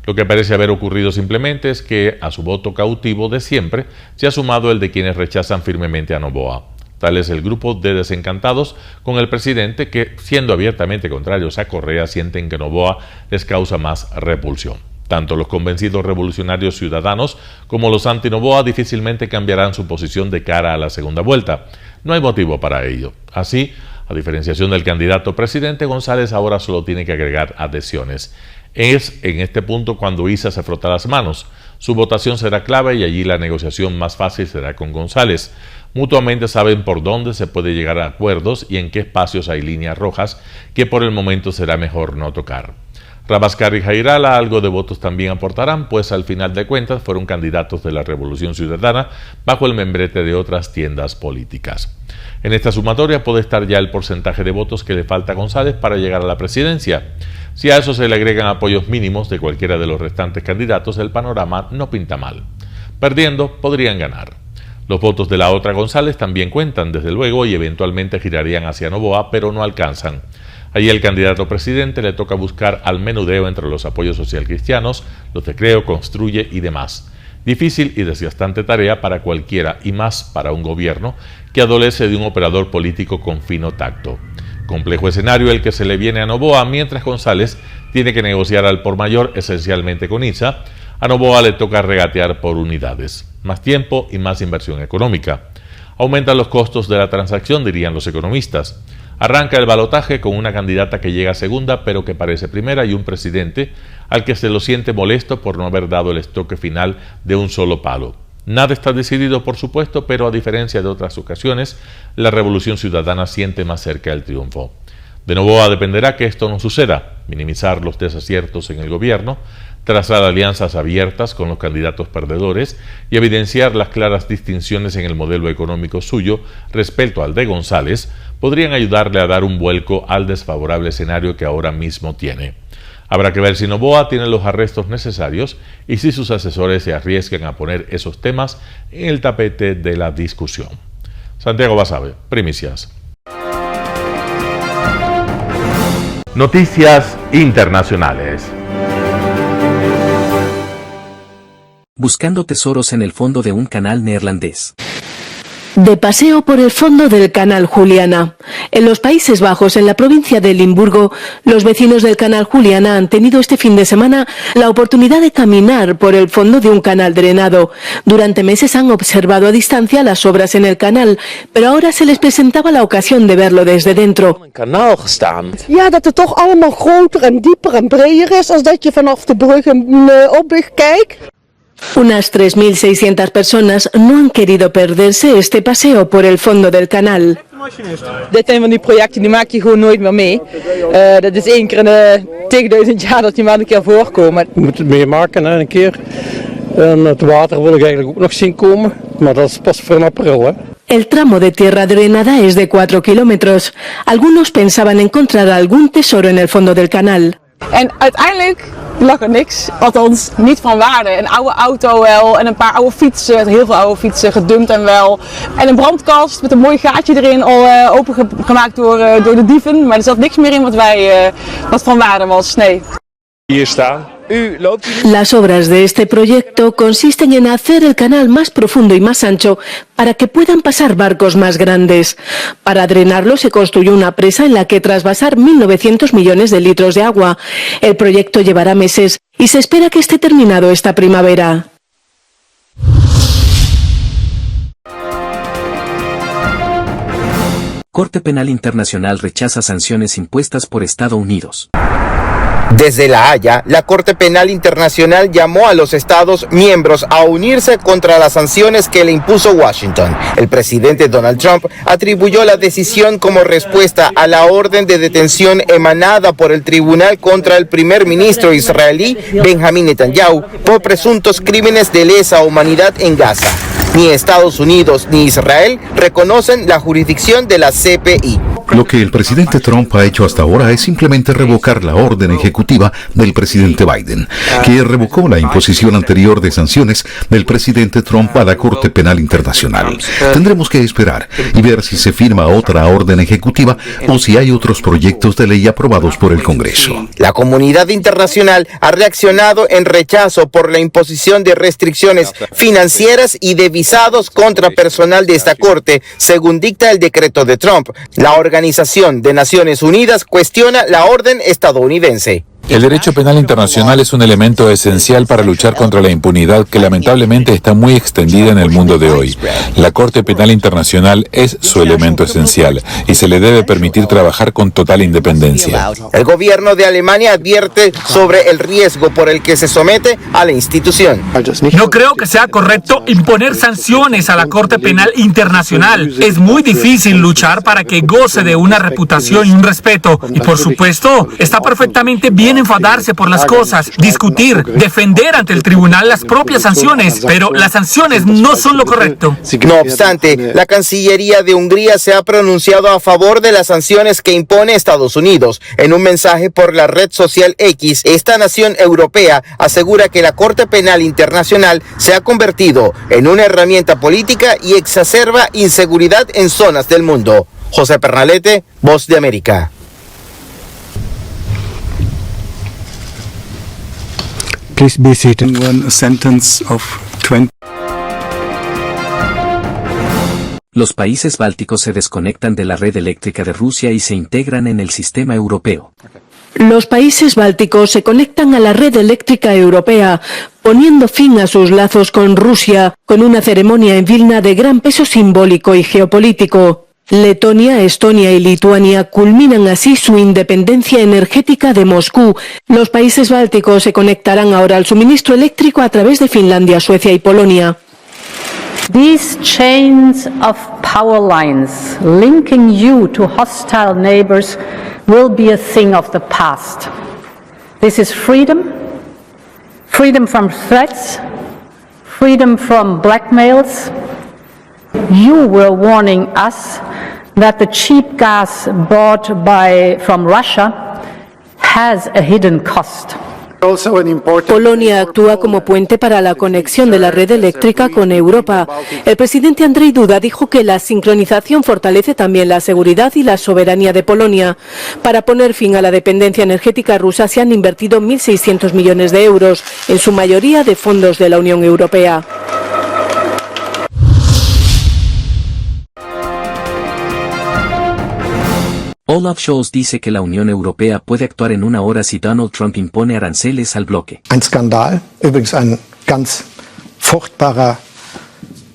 Lo que parece haber ocurrido simplemente es que a su voto cautivo de siempre se ha sumado el de quienes rechazan firmemente a Noboa. Tal es el grupo de desencantados con el presidente que, siendo abiertamente contrarios a Correa, sienten que Noboa les causa más repulsión. Tanto los convencidos revolucionarios ciudadanos como los anti-Noboa difícilmente cambiarán su posición de cara a la segunda vuelta. No hay motivo para ello. Así, a diferenciación del candidato presidente, González ahora solo tiene que agregar adhesiones. Es en este punto cuando Issa se frota las manos. Su votación será clave y allí la negociación más fácil será con González. Mutuamente saben por dónde se puede llegar a acuerdos y en qué espacios hay líneas rojas que por el momento será mejor no tocar. Rabascar y Jairala algo de votos también aportarán, pues al final de cuentas fueron candidatos de la Revolución Ciudadana bajo el membrete de otras tiendas políticas. En esta sumatoria puede estar ya el porcentaje de votos que le falta a González para llegar a la presidencia. Si a eso se le agregan apoyos mínimos de cualquiera de los restantes candidatos, el panorama no pinta mal. Perdiendo, podrían ganar. Los votos de la otra González también cuentan, desde luego, y eventualmente girarían hacia Noboa, pero no alcanzan. Allí el candidato presidente le toca buscar al menudeo entre los apoyos socialcristianos, los de Creo, Construye y demás. Difícil y desgastante tarea para cualquiera, y más para un gobierno que adolece de un operador político con fino tacto. Complejo escenario el que se le viene a Noboa, mientras González tiene que negociar al por mayor, esencialmente con ISA. A Noboa le toca regatear por unidades. Más tiempo y más inversión económica. Aumentan los costos de la transacción, dirían los economistas. Arranca el balotaje con una candidata que llega segunda pero que parece primera y un presidente al que se lo siente molesto por no haber dado el estoque final de un solo palo. Nada está decidido, por supuesto, pero a diferencia de otras ocasiones, la Revolución Ciudadana siente más cerca el triunfo. De Noboa dependerá que esto no suceda, minimizar los desaciertos en el gobierno, trazar alianzas abiertas con los candidatos perdedores y evidenciar las claras distinciones en el modelo económico suyo respecto al de González, podrían ayudarle a dar un vuelco al desfavorable escenario que ahora mismo tiene. Habrá que ver si Noboa tiene los arrestos necesarios y si sus asesores se arriesgan a poner esos temas en el tapete de la discusión. Santiago Basabe, Primicias. Noticias internacionales. Buscando tesoros en el fondo de un canal neerlandés. De paseo por el fondo del canal Juliana. En los Países Bajos, en la provincia de Limburgo, los vecinos del canal Juliana han tenido este fin de semana la oportunidad de caminar por el fondo de un canal drenado. Durante meses han observado a distancia las obras en el canal, pero ahora se les presentaba la ocasión de verlo desde dentro. Ja, dat het toch allemaal groter en dieper en breder is als dat je vanaf de brug een opweg kijkt. Unas 3.600 personas no han querido perderse este paseo por el fondo del canal. Dit zijn van die projecten die maak je gewoon nooit meer mee. Dat is 1 keer in de 10.000 jaar dat die maar een keer voorkomen. Je moet het meemaken een keer. En het water wil ik eigenlijk ook nog zien komen, maar dat is pas voor april. Hè. El tramo de tierra drenada es de 4 kilómetros. Algunos pensaban encontrar algún tesoro en el fondo del canal. En uiteindelijk lag er niks, althans niet van waarde. Een oude auto wel en een paar oude fietsen, heel veel oude fietsen, gedumpt en wel. En een brandkast met een mooi gaatje erin, al opengemaakt door de dieven. Maar er zat niks meer in wat van waarde was, nee. Hier staan. Las obras de este proyecto consisten en hacer el canal más profundo y más ancho para que puedan pasar barcos más grandes. Para drenarlo se construyó una presa en la que trasvasar 1.900 millones de litros de agua. El proyecto llevará meses y se espera que esté terminado esta primavera. Corte Penal Internacional rechaza sanciones impuestas por Estados Unidos. Desde La Haya, la Corte Penal Internacional llamó a los Estados miembros a unirse contra las sanciones que le impuso Washington. El presidente Donald Trump atribuyó la decisión como respuesta a la orden de detención emanada por el tribunal contra el primer ministro israelí Benjamín Netanyahu por presuntos crímenes de lesa humanidad en Gaza. Ni Estados Unidos ni Israel reconocen la jurisdicción de la CPI. Lo que el presidente Trump ha hecho hasta ahora es simplemente revocar la orden ejecutiva del presidente Biden, que revocó la imposición anterior de sanciones del presidente Trump a la Corte Penal Internacional. Tendremos que esperar y ver si se firma otra orden ejecutiva o si hay otros proyectos de ley aprobados por el Congreso. La comunidad internacional ha reaccionado en rechazo por la imposición de restricciones financieras y de visados contra personal de esta Corte, según dicta el decreto de Trump. La Organización de Naciones Unidas cuestiona la orden estadounidense. El derecho penal internacional es un elemento esencial para luchar contra la impunidad que lamentablemente está muy extendida en el mundo de hoy. La Corte Penal Internacional es su elemento esencial y se le debe permitir trabajar con total independencia. El gobierno de Alemania advierte sobre el riesgo por el que se somete a la institución. No creo que sea correcto imponer sanciones a la Corte Penal Internacional. Es muy difícil luchar para que goce de una reputación y un respeto. Y por supuesto, está perfectamente bien bien enfadarse por las cosas, discutir, defender ante el tribunal las propias sanciones, pero las sanciones no son lo correcto. No obstante, la Cancillería de Hungría se ha pronunciado a favor de las sanciones que impone Estados Unidos. En un mensaje por la red social X, esta nación europea asegura que la Corte Penal Internacional se ha convertido en una herramienta política y exacerba inseguridad en zonas del mundo. José Pernalete, Voz de América. Please be seated. One sentence of 20. Los países bálticos se desconectan de la red eléctrica de Rusia y se integran en el sistema europeo. Los países bálticos se conectan a la red eléctrica europea, poniendo fin a sus lazos con Rusia, con una ceremonia en Vilna de gran peso simbólico y geopolítico. Letonia, Estonia y Lituania culminan así su independencia energética de Moscú. Los países bálticos se conectarán ahora al suministro eléctrico a través de Finlandia, Suecia y Polonia. These chains of power lines linking you to hostile neighbors will be a thing of the past. This is freedom, freedom from threats, freedom from blackmails. You were warning us that the cheap gas bought from Russia has a hidden cost. Polonia actúa como puente para la conexión de la red eléctrica con Europa. El presidente Andrzej Duda dijo que la sincronización fortalece también la seguridad y la soberanía de Polonia. Para poner fin a la dependencia energética rusa se han invertido 1.600 millones de euros, en su mayoría de fondos de la Unión Europea. Olaf Scholz dice que la Unión Europea puede actuar en una hora si Donald Trump impone aranceles al bloque. Ein Skandal, übrigens ein ganz furchtbarer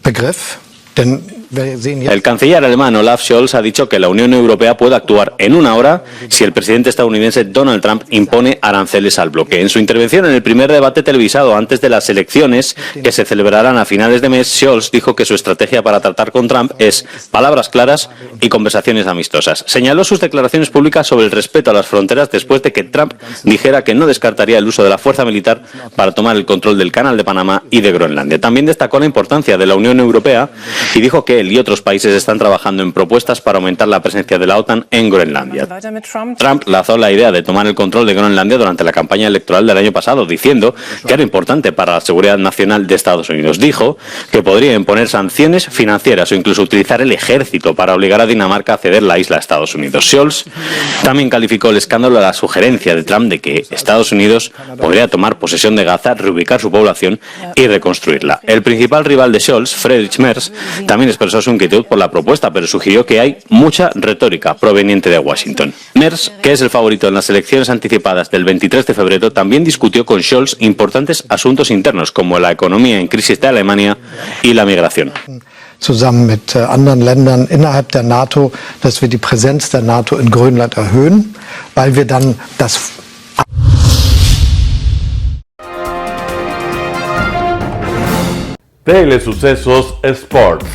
Begriff, denn el canciller alemán Olaf Scholz ha dicho que la Unión Europea puede actuar en una hora si el presidente estadounidense Donald Trump impone aranceles al bloque. En su intervención en el primer debate televisado antes de las elecciones que se celebrarán a finales de mes, Scholz dijo que su estrategia para tratar con Trump es palabras claras y conversaciones amistosas. Señaló sus declaraciones públicas sobre el respeto a las fronteras después de que Trump dijera que no descartaría el uso de la fuerza militar para tomar el control del Canal de Panamá y de Groenlandia. También destacó la importancia de la Unión Europea y dijo que él y otros países están trabajando en propuestas para aumentar la presencia de la OTAN en Groenlandia. Trump lanzó la idea de tomar el control de Groenlandia durante la campaña electoral del año pasado, diciendo que era importante para la seguridad nacional de Estados Unidos. Dijo que podría imponer sanciones financieras o incluso utilizar el ejército para obligar a Dinamarca a ceder la isla a Estados Unidos. Scholz también calificó el escándalo de la sugerencia de Trump de que Estados Unidos podría tomar posesión de Gaza, reubicar su población y reconstruirla. El principal rival de Scholz, Friedrich Merz, también expresó su inquietud por la propuesta, pero sugirió que hay mucha retórica proveniente de Washington. Merz, que es el favorito en las elecciones anticipadas del 23 de febrero, también discutió con Scholz importantes asuntos internos como la economía en crisis de Alemania y la migración. Zusammen mit anderen Ländern innerhalb der NATO, dass wir die Präsenz der NATO in Grönland erhöhen, weil wir dann das Telesucesos Sports.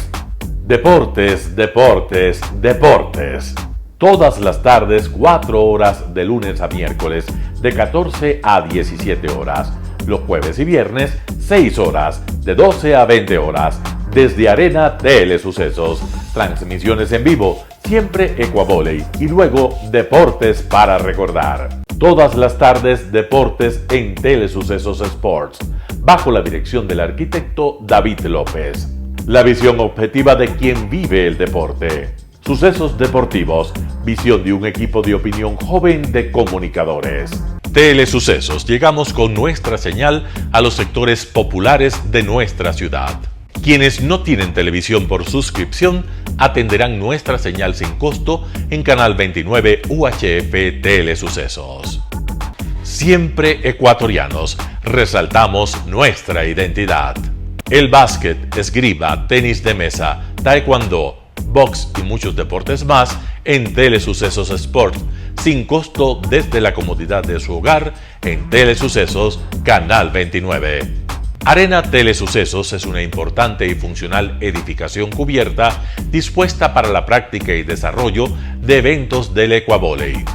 Deportes, deportes, deportes. Todas las tardes, 4 horas de lunes a miércoles, de 14 a 17 horas. Los jueves y viernes, 6 horas, de 12 a 20 horas. Desde Arena Telesucesos. Transmisiones en vivo, siempre Ecuavoley. Y luego, deportes para recordar. Todas las tardes, deportes en Telesucesos Sports. Bajo la dirección del arquitecto David López. La visión objetiva de quien vive el deporte. Sucesos deportivos. Visión de un equipo de opinión joven de comunicadores. Telesucesos. Llegamos con nuestra señal a los sectores populares de nuestra ciudad. Quienes no tienen televisión por suscripción atenderán nuestra señal sin costo en Canal 29 UHF Telesucesos. Siempre ecuatorianos, resaltamos nuestra identidad. El básquet, esgrima, tenis de mesa, taekwondo, box y muchos deportes más en Telesucesos Sport, sin costo desde la comodidad de su hogar en Telesucesos Canal 29. Arena Telesucesos es una importante y funcional edificación cubierta dispuesta para la práctica y desarrollo de eventos del Ecuavoley.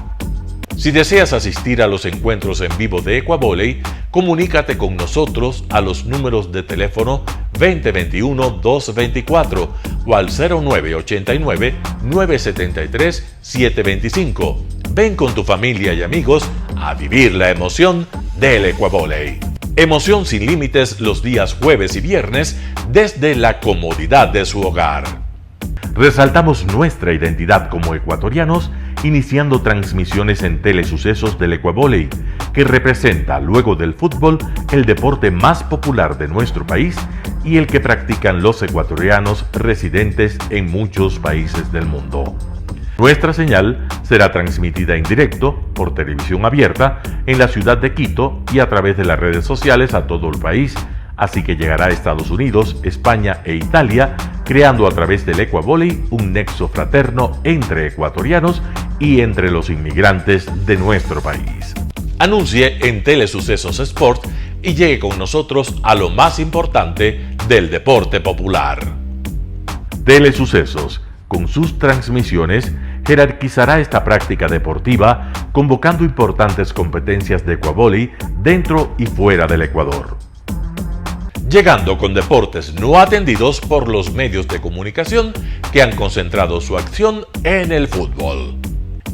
Si deseas asistir a los encuentros en vivo de Ecuavóley, comunícate con nosotros a los números de teléfono 2021-224 o al 0989-973-725. Ven con tu familia y amigos a vivir la emoción del Ecuavóley. Emoción sin límites los días jueves y viernes desde la comodidad de su hogar. Resaltamos nuestra identidad como ecuatorianos iniciando transmisiones en Telesucesos del Ecuavóley, que representa, luego del fútbol, el deporte más popular de nuestro país y el que practican los ecuatorianos residentes en muchos países del mundo. Nuestra señal será transmitida en directo por televisión abierta en la ciudad de Quito y a través de las redes sociales a todo el país, así que llegará a Estados Unidos, España e Italia, creando a través del Ecuavóley un nexo fraterno entre ecuatorianos y entre los inmigrantes de nuestro país. Anuncie en Telesucesos Sport y llegue con nosotros a lo más importante del deporte popular. Telesucesos, con sus transmisiones, jerarquizará esta práctica deportiva, convocando importantes competencias de Ecuavóley dentro y fuera del Ecuador. Llegando con deportes no atendidos por los medios de comunicación que han concentrado su acción en el fútbol.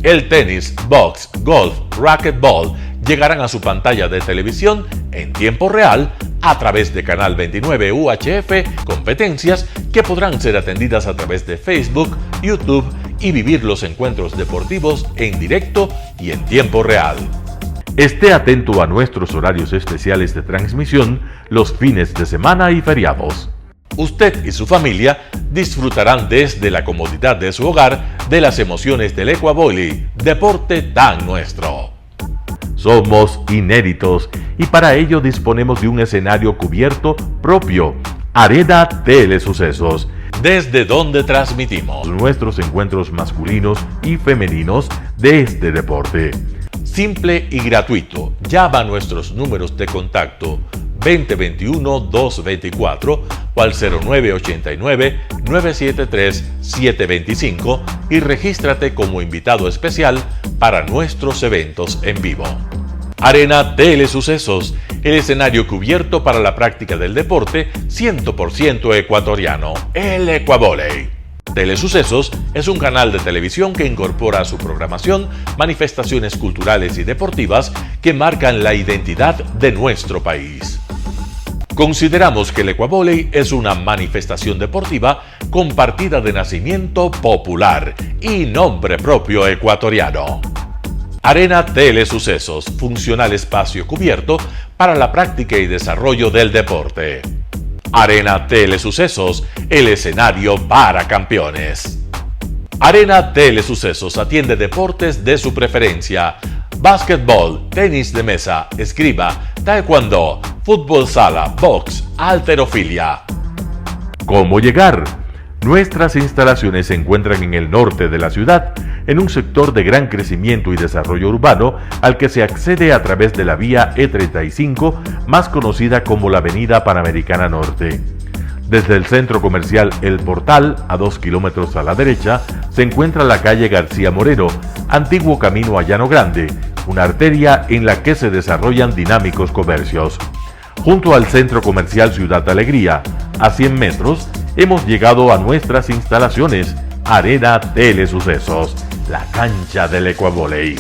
El tenis, box, golf, racquetball llegarán a su pantalla de televisión en tiempo real a través de Canal 29 UHF, competencias que podrán ser atendidas a través de Facebook, YouTube y vivir los encuentros deportivos en directo y en tiempo real. Esté atento a nuestros horarios especiales de transmisión los fines de semana y feriados. Usted y su familia disfrutarán desde la comodidad de su hogar de las emociones del Ecuavóley, deporte tan nuestro. Somos inéditos y para ello disponemos de un escenario cubierto propio, Arena Telesucesos, desde donde transmitimos nuestros encuentros masculinos y femeninos de este deporte. Simple y gratuito. Llama a nuestros números de contacto 2021-224 o al 0989-973-725 y regístrate como invitado especial para nuestros eventos en vivo. Arena Telesucesos, el escenario cubierto para la práctica del deporte 100% ecuatoriano, el Ecuavóley. Telesucesos es un canal de televisión que incorpora a su programación manifestaciones culturales y deportivas que marcan la identidad de nuestro país. Consideramos que el Ecuavóley es una manifestación deportiva con partida de nacimiento popular y nombre propio ecuatoriano. Arena Telesucesos, funcional espacio cubierto para la práctica y desarrollo del deporte. Arena Telesucesos, el escenario para campeones. Arena Telesucesos atiende deportes de su preferencia: básquetbol, tenis de mesa, esgrima, taekwondo, fútbol sala, box, halterofilia. ¿Cómo llegar? Nuestras instalaciones se encuentran en el norte de la ciudad, en un sector de gran crecimiento y desarrollo urbano al que se accede a través de la vía E35, más conocida como la Avenida Panamericana Norte. Desde el centro comercial El Portal, a 2 kilómetros a la derecha, se encuentra la calle García Moreno, antiguo camino a Llano Grande, una arteria en la que se desarrollan dinámicos comercios. Junto al centro comercial Ciudad Alegría, a 100 metros, hemos llegado a nuestras instalaciones, Arena Telesucesos, la cancha del Ecuavóley.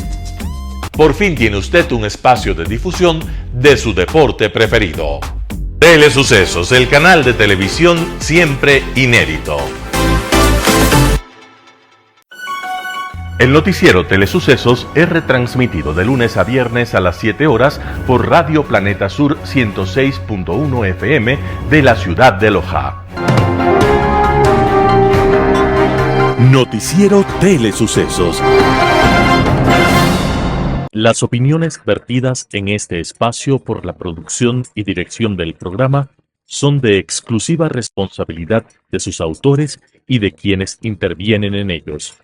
Por fin tiene usted un espacio de difusión de su deporte preferido. Telesucesos, el canal de televisión siempre inédito. El noticiero Telesucesos es retransmitido de lunes a viernes a las 7 horas por Radio Planeta Sur 106.1 FM de la ciudad de Loja. Noticiero Telesucesos. Las opiniones vertidas en este espacio por la producción y dirección del programa son de exclusiva responsabilidad de sus autores y de quienes intervienen en ellos.